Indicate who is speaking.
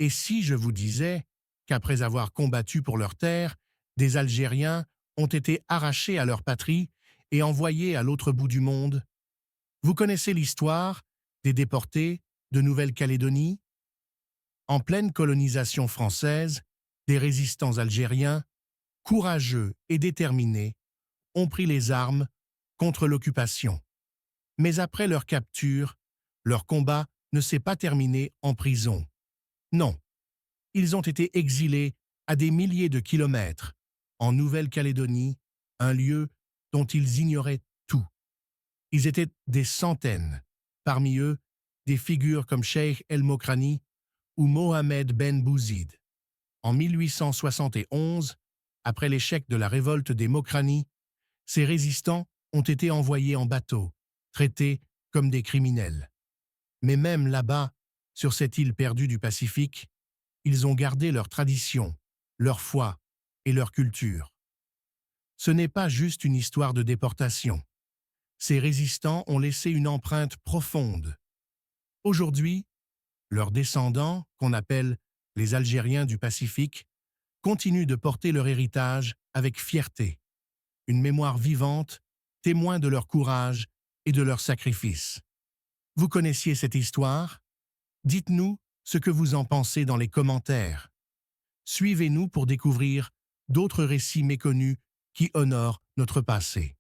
Speaker 1: Et si je vous disais qu'après avoir combattu pour leur terre, des Algériens ont été arrachés à leur patrie et envoyés à l'autre bout du monde? Vous connaissez l'histoire des déportés de Nouvelle-Calédonie? En pleine colonisation française, des résistants algériens, courageux et déterminés, ont pris les armes contre l'occupation. Mais après leur capture, leur combat ne s'est pas terminé en prison. Non, ils ont été exilés à des milliers de kilomètres, en Nouvelle-Calédonie, un lieu dont ils ignoraient tout. Ils étaient des centaines, parmi eux des figures comme Cheikh El Mokrani ou Mohamed Ben Bouzid. En 1871, après l'échec de la révolte des Mokrani, ces résistants ont été envoyés en bateau, traités comme des criminels. Mais même là-bas, sur cette île perdue du Pacifique, ils ont gardé leur tradition, leur foi et leur culture. Ce n'est pas juste une histoire de déportation. Ces résistants ont laissé une empreinte profonde. Aujourd'hui, leurs descendants, qu'on appelle les Algériens du Pacifique, continuent de porter leur héritage avec fierté, une mémoire vivante, témoin de leur courage et de leur sacrifice. Vous connaissiez cette histoire? Dites-nous ce que vous en pensez dans les commentaires. Suivez-nous pour découvrir d'autres récits méconnus qui honorent notre passé.